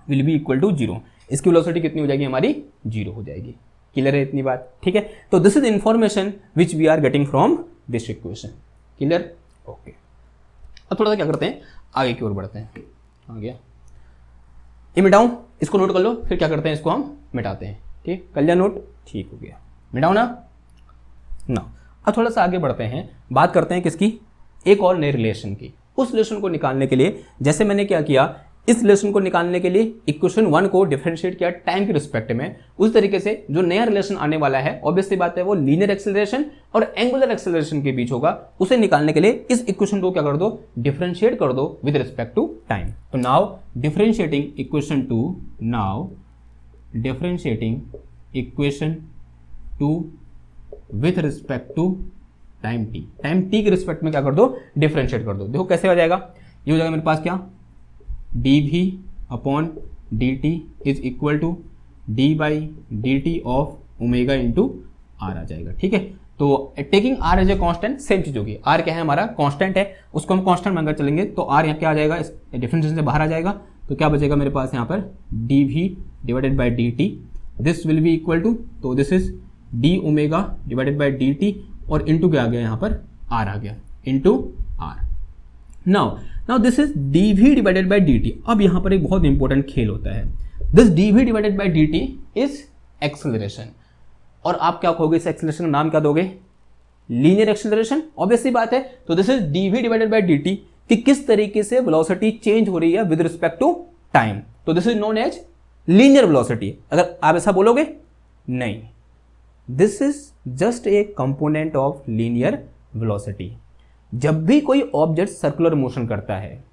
Speaker 1: will be equal to 0. इसकी velocity कितनी हो जाएगी हमारी, 0 हो जाएगी। Clear है इतनी बात? ठीक है, तो this is information which we are getting from this equation. Clear? Okay, अब थोड़ा सा क्या करते हैं, आगे की ओर बढ़ते हैं। आ गया, ये मिटाऊं, इसको नोट कर लो, फिर क्या करते हैं, इसको हम मिटाते हैं। ठीक, कर लिया नोट, ठीक हो गया, मिटाओ ना। अब थोड़ा सा आगे बढ़ते हैं, बात करते हैं किसकी, एक और नए रिलेशन की। उस रिलेशन को निकालने के लिए जैसे मैंने क्या किया, इस रिलेशन को निकालने के लिए इक्वेशन 1 को डिफरेंशिएट किया टाइम के रिस्पेक्ट में, उस तरीके से जो नया रिलेशन आने वाला है ऑब्वियसली बात है वो लीनियर एक्सेलरेशन और एंगुलर एक्सेलरेशन के बीच होगा। उसे निकालने के लिए इस इक्वेशन को क्या कर दो, डिफरेंशिएट कर दो विद रिस्पेक्ट टू टाइम। तो now differentiating equation 2, now differentiating equation 2 with respect to time T, time T के रिस्पेक्ट में क्या कर दो, डिफरेंशिएट कर दो। देखो कैसे हो जाएगा, ये हो जाएगा मेरे पास क्या, dv upon dt is equal to d by D T of omega into R आ जाएगा। ठीक है, तो taking r as a constant same चीज होगी, r क्या है हमारा कांस्टेंट है, उसको हम कांस्टेंट मानकर चलेंगे, तो r यहाँ क्या आ जाएगा, इस डिफरेंशिएशन से बाहर आ जाएगा, तो क्या बचेगा मेरे पास यहाँ पर dv divided by dt, this will be equal to, तो this is D omega divided by D T, और इंटू क्या आ गया यहाँ पर, आर आ गया, into R. Now this is D V divided by D T. अब यहाँ पर एक बहुत इंपॉर्टेंट खेल होता है, this D V divided by D T is acceleration, और आप क्या कहोगे, इस एक्सेलरेशन का नाम क्या दोगे, लीनियर एक्सेलरेशन। ऑब्वियसली बात है, तो this is D V divided by D T, कि किस तरीके से वेलोसिटी चेंज हो रही है विद रिस्पेक्ट टू टाइम। तो this is known as linear velocity. अगर आप ऐसा बोलोगे, नहीं, this is just a component of linear velocity. जब भी कोई ऑब्जेक्ट सर्कुलर मोशन करता है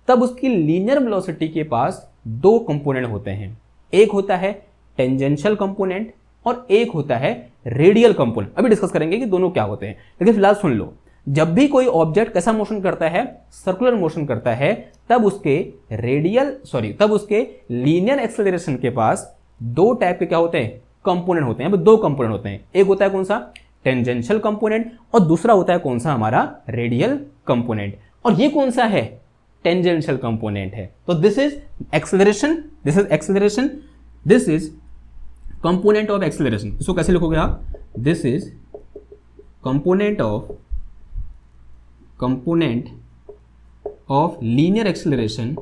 Speaker 1: तब उसकी लीनियर वेलोसिटी के पास दो कंपोनेंट होते हैं, एक होता है टेंजेंशियल कंपोनेंट और एक होता है रेडियल कंपोनेंट। अभी डिस्कस करेंगे कि दोनों क्या होते हैं, लेकिन फिलहाल सुन लो। जब भी कोई ऑब्जेक्ट कैसा मोशन करता है, सर्कुलर मोशन करता है, तब उसके लीनियर एक्सेलरेशन के पास दो टाइप के क्या होते हैं, कंपोनेंट होते हैं। दो कंपोनेंट होते हैं, एक होता है कौन सा, टेंजेंशियल कंपोनेंट, और दूसरा होता है कौन सा, हमारा रेडियल कंपोनेंट। और ये कौन सा है, टेंजेंशियल कंपोनेंट है। तो this is acceleration, this is component of acceleration. इसको कैसे लिखोगे आप, this is component of linear acceleration,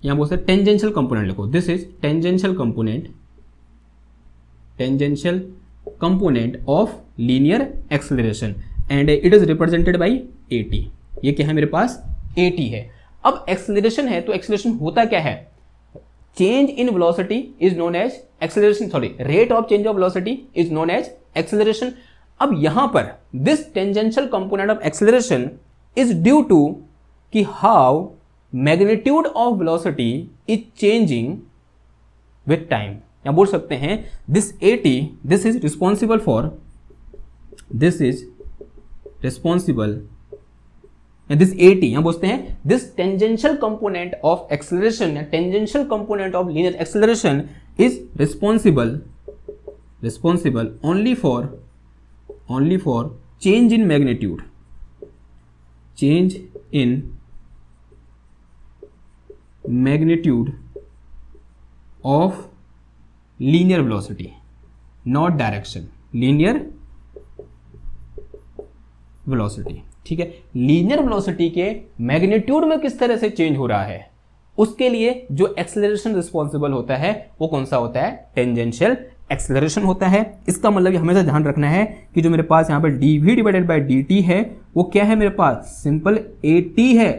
Speaker 1: यहां बोलते हैं टेंजेंशियल कंपोनेंट लिखो, this is tangential component of linear acceleration and it is represented by AT। ये क्या है मेरे पास, AT है। अब एक्सेलरेशन है तो एक्सेलरेशन होता क्या है, change in velocity is known as acceleration, rate of change of velocity is known as acceleration. अब यहां पर this tangential component of acceleration is due to कि how magnitude of velocity is changing with time. या बोल सकते हैं this AT, this is responsible this AT, यहां बोलते हैं this tangential component of acceleration या tangential component of linear acceleration is responsible only for change in magnitude, of linear velocity, not direction, linear velocity. ठीक है, linear velocity के magnitude में किस तरह से चेंज हो रहा है, उसके लिए जो एक्सेलरेशन रिस्पॉन्सिबल होता है वो कौन सा होता है, टेंजेंशियल एक्सेलरेशन होता है। इसका मतलब ये हमेशा ध्यान रखना है कि जो मेरे पास यहाँ पर dv डिवाइडेड बाई dt है वो क्या है, मेरे पास सिंपल AT है,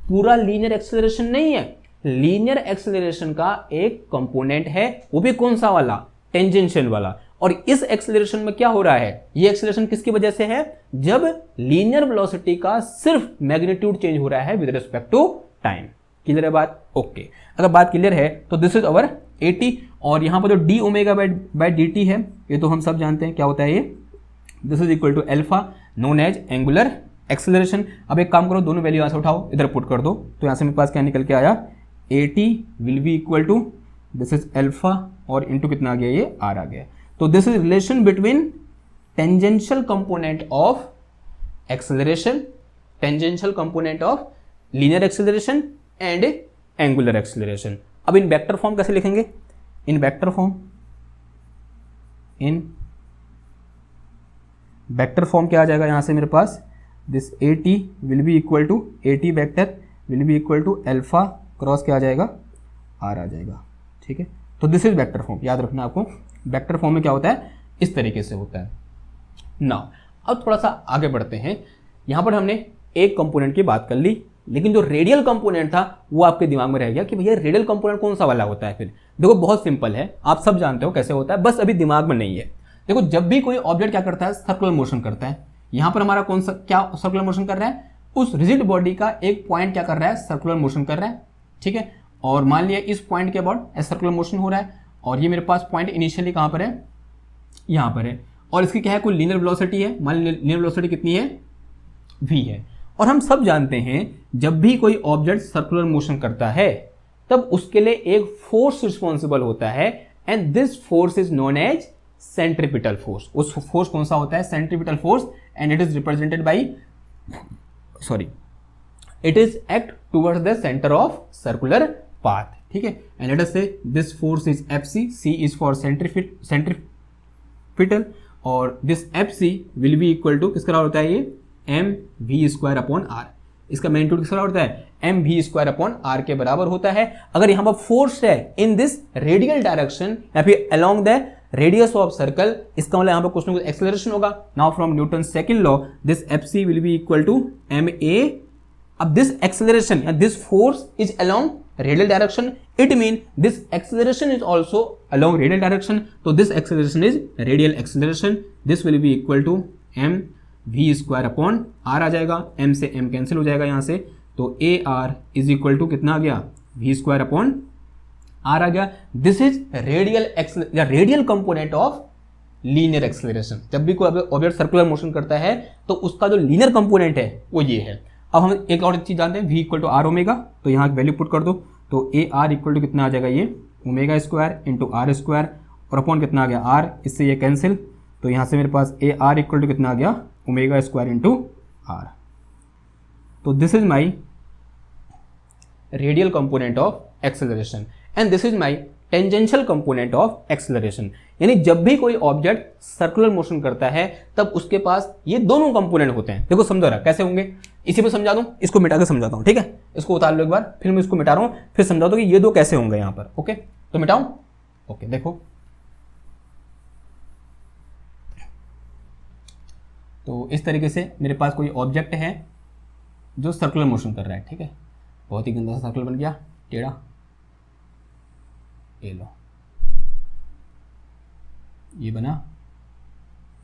Speaker 1: पूरा लीनियर एक्सेलरेशन नहीं है। लीनियर एक्सेलरेशन का एक कंपोनेंट है, वो भी कौन सा वाला, टेंजेंशियल वाला। और इस एक्सेलरेशन में क्या हो रहा है, ये एक्सेलरेशन किसकी वजह से है, जब लीनियर वेलोसिटी का सिर्फ मैग्नीट्यूड चेंज हो रहा है with respect to time. Clear है बात, ओके। अगर बात क्लियर है तो दिस इज अवर AT। और यहां पर जो d ओमेगा बाय dt है, ये तो हम सब जानते हैं क्या होता है ये, this is equal to alpha, known as angular acceleration. अब एक काम करो, दोनों वैल्यू यहां से उठाओ, इधर पुट कर दो, तो यहां से मेरे पास क्या निकल के आया, AT will be equal to this is alpha और इंटू कितना आ गया, ये R आ गया। तो this is relation between tangential component of acceleration, tangential component of linear acceleration and angular acceleration. अब इन वेक्टर फॉर्म कैसे लिखेंगे, इन वेक्टर फॉर्म क्या आ जाएगा, यहां से मेरे पास this AT will be equal to, AT vector will be equal to alpha cross क्या आ जाएगा, R आ जाएगा। ठीक है, तो दिस इज वेक्टर फॉर्म, याद रखना आपको। वेक्टर फॉर्म में क्या होता है, इस तरीके से होता है। नाउ अब थोड़ा सा आगे बढ़ते हैं। यहां पर हमने एक कंपोनेंट की बात कर ली, लेकिन जो रेडियल कंपोनेंट था वो आपके दिमाग में रह गया कि भैया रेडियल कंपोनेंट कौन सा वाला होता है। फिर देखो बहुत सिंपल है, आप सब जानते हो कैसे होता है, बस अभी दिमाग में नहीं है। देखो जब भी कोई ऑब्जेक्ट क्या करता है, सर्कुलर मोशन करता है, यहां पर हमारा कौन सा क्या सर्कुलर मोशन कर रहा है, उस रिजिड बॉडी का एक पॉइंट क्या कर रहा है, सर्कुलर मोशन कर रहा है। ठीक है, और मान लिया इस पॉइंट के अबाउट सर्कुलर मोशन हो रहा है, और ये मेरे पास पॉइंट इनिशियली कहां पर है, यहां पर है, और इसकी क्या है, कोई लीनियर वेलोसिटी है, मान लीजिए लीनियर वेलोसिटी कितनी है, v है। और हम सब जानते हैं जब भी कोई ऑब्जेक्ट सर्कुलर मोशन करता है तब उसके लिए एक फोर्स रिस्पॉन्सिबल होता है, and this force is known as centripetal force. उस फोर्स कौन सा होता है, centripetal force, and it is represented by it is act towards the centre of circular path. ठीक है, and let us say this force is FC, C is for centripetal, और this FC will be equal to किसका होता है, ये mv square upon r। इसका magnitude किसका होता है, mv स्क्वायर अपॉन r के बराबर होता है। अगर यहां पर फोर्स है इन दिस रेडियल डायरेक्शन या फिर along the radius of circle, इसका मतलब यहाँ पर कुछ ना कुछ एक्सेलरेशन होगा। Now from Newton second law this FC will be equal to M A. अब दिस एक्सेलरेशन या this force is along radial direction, it mean this acceleration is also along radial direction, तो this acceleration is radial acceleration. This will be equal to M V square upon R आ जाएगा, M से M cancel हो जाएगा यहाँ से, तो A R is equal to कितना आ गया, वी स्क्वायर अपॉन आर आ गया। This is radial component of linear acceleration. जब भी कोई ऑब्जेक्ट सर्कुलर मोशन करता है तो उसका जो लीनियर कंपोनेंट है वो ये है। अब हम एक और चीज जानते हैं, v equal to R omega, तो यहाँ वैल्यू पुट कर दो, तो ए आर इक्वल टू कितना आ जाएगा, ये omega square into R square और अपॉन कितना आ गया आर, इससे ये कैंसिल, तो यहाँ से मेरे पास ए आर इक्वल टू कितना आ गया, ओमेगा स्क्वायर इंटू आर। तो this is my radial component of acceleration and this is my tangential component of acceleration. यानी जब भी कोई ऑब्जेक्ट सर्कुलर मोशन करता है तब उसके पास ये दोनों कंपोनेंट होते हैं। देखो समझो रहा कैसे होंगे, इसी पे समझा दूं, इसको मिटा के समझाता हूं, ठीक है, इसको उतार लो एक बार, फिर मैं इसको मिटा रहा हूं, फिर समझा दो कि ये दो कैसे होंगे यहां पर। ओके, तो मिटाऊं, ओके, देखो तो इस तरीके से मेरे पास कोई ऑब्जेक्ट है जो सर्कुलर मोशन कर रहा है, ठीक है, बहुत ही गंदा सा सर्कल बन गया, टेढ़ा, ये लो, ये बना,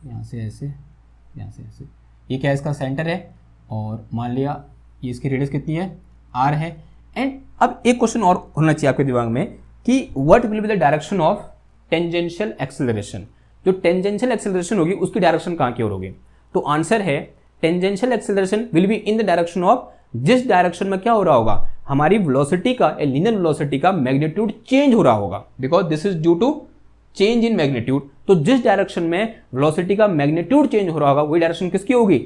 Speaker 1: यहाँ से ऐसे, यहाँ से ऐसे, ये क्या है, इसका सेंटर है, और मान लिया ये इसकी रेडियस कितनी है, आर है। एंड अब एक क्वेश्चन और होना चाहिए आपके दिमाग में कि what will be the direction of tangential acceleration. जो टेंजेंशियल एक्सेलरेशन होगी उसकी डायरेक्शन कहाँ की ओर होगी, तो आंसर है tangential acceleration will be in the direction of, जिस डायरेक्शन में क्या हो रहा होगा, हमारी वेलोसिटी का, लीनियर वेलोसिटी का मैग्नीट्यूड चेंज हो रहा होगा, because this is due to change in magnitude. तो जिस डायरेक्शन में वेलोसिटी का मैग्नीट्यूड चेंज हो रहा होगा वही डायरेक्शन किसकी होगी,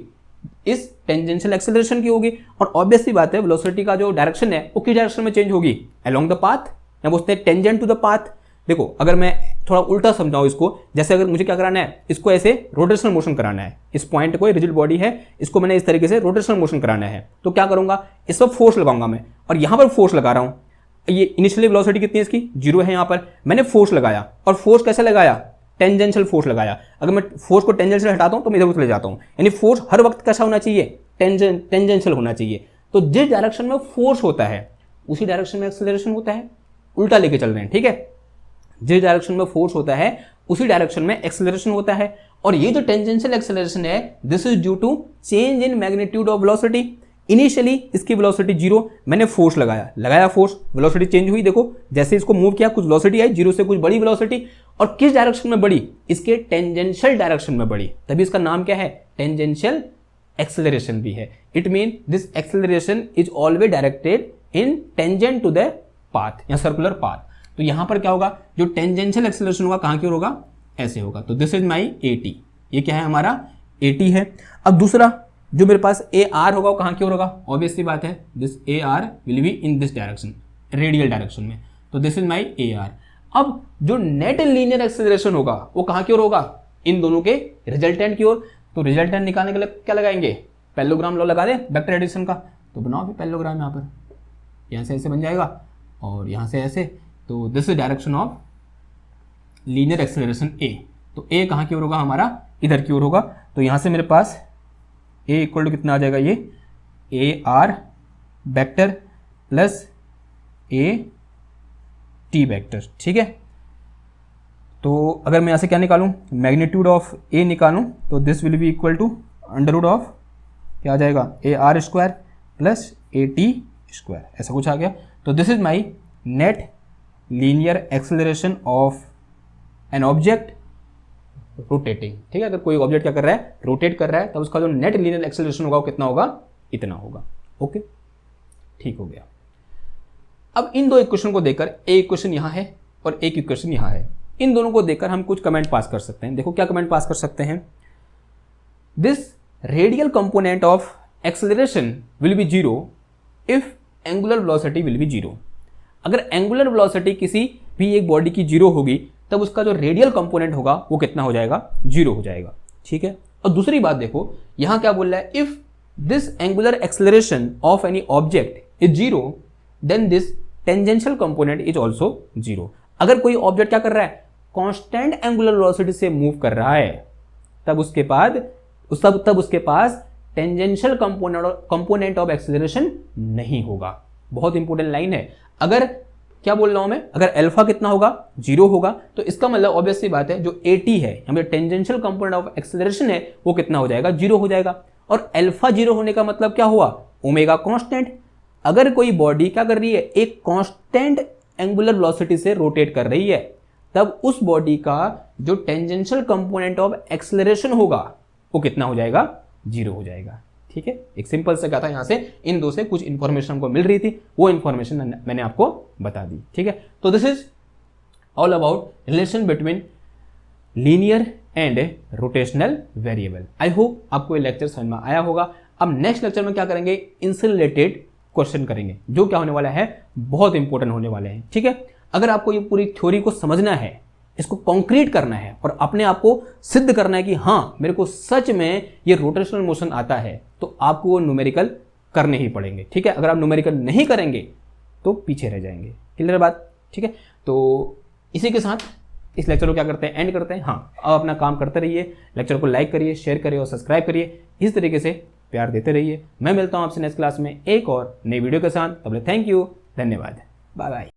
Speaker 1: इस टेंजेंशियल एक्सेलरेशन की होगी। और ऑब्वियसली बात है वेलोसिटी का जो डायरेक्शन है वो किस डायरेक्शन में चेंज होगी, अलोंग द पाथ, या बोलते हैं टेंजेंट टू द पाथ। देखो अगर मैं थोड़ा उल्टा समझाऊं इसको, जैसे अगर मुझे क्या कराना है, इसको ऐसे रोटेशनल मोशन कराना है, इस पॉइंट को, रिजिड बॉडी है, इसको मैंने इस तरीके से रोटेशनल मोशन कराना है, तो क्या करूंगा, इस पर फोर्स लगाऊंगा मैं, और यहां पर फोर्स लगा रहा हूं, ये इनिशियली वेलोसिटी कितनी है इसकी, 0 है, यहां पर मैंने फोर्स लगाया, और फोर्स कैसे लगाया, टेंजेंशियल फोर्स लगाया। अगर मैं फोर्स को टेंजेंशियल हटाता हूं तो मैं इधर चले जाता हूं, यानी फोर्स हर वक्त कैसा होना चाहिए, टेंजेंशियल होना चाहिए। तो जिस डायरेक्शन में फोर्स होता है उसी डायरेक्शन में एक्सेलरेशन होता है, उल्टा लेके चल रहे हैं, ठीक है, जिस डायरेक्शन में फोर्स होता है उसी डायरेक्शन में एक्सेलरेशन होता है। और ये जो टेंजेंशियल एक्सेलरेशन है this is due to change in magnitude of velocity. Initially इसकी वेलोसिटी 0, मैंने फोर्स लगाया फोर्स, वेलोसिटी चेंज हुई, देखो जैसे इसको मूव किया कुछ वेलोसिटी आई, 0 से कुछ बड़ी वेलोसिटी, और किस डायरेक्शन में बढ़ी, इसके टेंजेंशियल डायरेक्शन में बढ़ी, तभी इसका नाम क्या है, टेंजेंशियल एक्सेलरेशन भी है। It mean this acceleration is always directed in tangent to the path या सर्कुलर पाथ। तो यहां पर क्या होगा, जो टेंजेंशियल एक्सेलरेशन होगा कहां की ओर होगा, ऐसे होगा। तो दिस इज माई AT, ये क्या है हमारा AT है। अब दूसरा जो मेरे पास AR होगा वो कहां की ओर होगा, ऑब्वियसली बात है, this AR will be in this direction, radial direction में, तो दिस इज माई AR। अब जो नेट लीनियर एक्सेलरेशन होगा वो कहां की ओर होगा, इन दोनों के रिजल्टेंट की ओर। तो रिजल्टेंट निकालने के लिए क्या लगाएंगे, पैरेललोग्राम लॉ लगा दे वेक्टर एडिशन का, तो बनाओ फिर पैरेललोग्राम, यहाँ पर यहाँ से ऐसे बन जाएगा और यहाँ से ऐसे, तो this is direction of linear acceleration A। तो A कहाँ की ओर होगा, हमारा इधर की ओर होगा। तो यहाँ से मेरे पास A इक्वल टू कितना आ जाएगा, ये AR vector plus AT vector, ठीक है। तो अगर मैं यहाँ से क्या निकालूं, मैग्नीट्यूड ऑफ A निकालूं, तो this will be equal to under root of क्या आ जाएगा, AR square plus AT square, ऐसा कुछ आ गया। तो this is my net linear acceleration of an object rotating, ठीक है। अगर कोई ऑब्जेक्ट क्या कर रहा है, रोटेट कर रहा है, तब उसका जो नेट लीनियर एक्सेलरेशन होगा वो कितना होगा, इतना होगा। ओके, ठीक हो गया। अब इन दो इक्वेशन को देखकर, एक इक्वेशन यहां है और एक इक्वेशन यहां है, इन दोनों को देखकर हम कुछ कमेंट पास कर सकते हैं। देखो क्या कमेंट पास कर सकते हैं, this radial component of acceleration will B 0 if angular velocity will be 0। अगर एंगुलर वेलोसिटी किसी भी एक बॉडी की 0 होगी तब उसका जो रेडियल कंपोनेंट होगा वो कितना हो जाएगा, 0 हो जाएगा, ठीक है। और दूसरी बात देखो यहां क्या बोल रहा है, if this angular acceleration of any object is 0 then this tangential component is also 0। अगर कोई ऑब्जेक्ट क्या कर रहा है, कांस्टेंट एंगुलर वेलोसिटी से मूव कर रहा है, तब उसके पास टेंजेंशियल कंपोनेंट ऑफ एक्सेलरेशन नहीं होगा। बहुत इंपॉर्टेंट लाइन है। अगर क्या बोल रहा हूं मैं, अगर अल्फा कितना होगा, 0 होगा, तो इसका मतलब ऑब्वियस सी बात है जो AT है, हमें टेंजेंशियल कंपोनेंट ऑफ एक्सेलरेशन है, वो कितना हो जाएगा, 0 हो जाएगा। और अल्फा 0 होने का मतलब क्या हुआ, ओमेगा कांस्टेंट। अगर कोई बॉडी क्या कर रही है, एक कांस्टेंट एंगुलर वेलोसिटी से रोटेट कर रही है, तब उस बॉडी का जो टेंजेंशियल कंपोनेंट ऑफ एक्सेलरेशन होगा वो कितना हो जाएगा, 0 हो जाएगा। ठीक है, एक सिंपल सा क्या था, यहां से इन दो से कुछ इंफॉर्मेशन हमको मिल रही थी, वो इंफॉर्मेशन मैंने आपको बता दी। ठीक है, तो this is all about relation between linear and rotational variable. I hope आपको ये लेक्चर समझ में आया होगा। अब नेक्स्ट लेक्चर में क्या करेंगे, इनसे रिलेटेड क्वेश्चन करेंगे, जो क्या होने वाला है, बहुत इंपॉर्टेंट होने वाले हैं। ठीक है, अगर आपको ये पूरी थ्योरी को समझना है, इसको कॉन्क्रीट करना है और अपने आप को सिद्ध करना है कि हाँ मेरे को सच में ये रोटेशनल मोशन आता है, तो आपको वो न्यूमेरिकल करने ही पड़ेंगे। ठीक है, अगर आप न्यूमेरिकल नहीं करेंगे तो पीछे रह जाएंगे। क्लियर बात? ठीक है, तो इसी के साथ इस लेक्चर को क्या करते हैं, एंड करते हैं। हाँ, अब अपना काम करते रहिए, लेक्चर को लाइक करिए, शेयर करिए और सब्सक्राइब करिए। इस तरीके से प्यार देते रहिए। मैं मिलता हूँ आपसे नेक्स्ट क्लास में एक और नई वीडियो के साथ। तब तक थैंक यू, धन्यवाद, बाय बाय।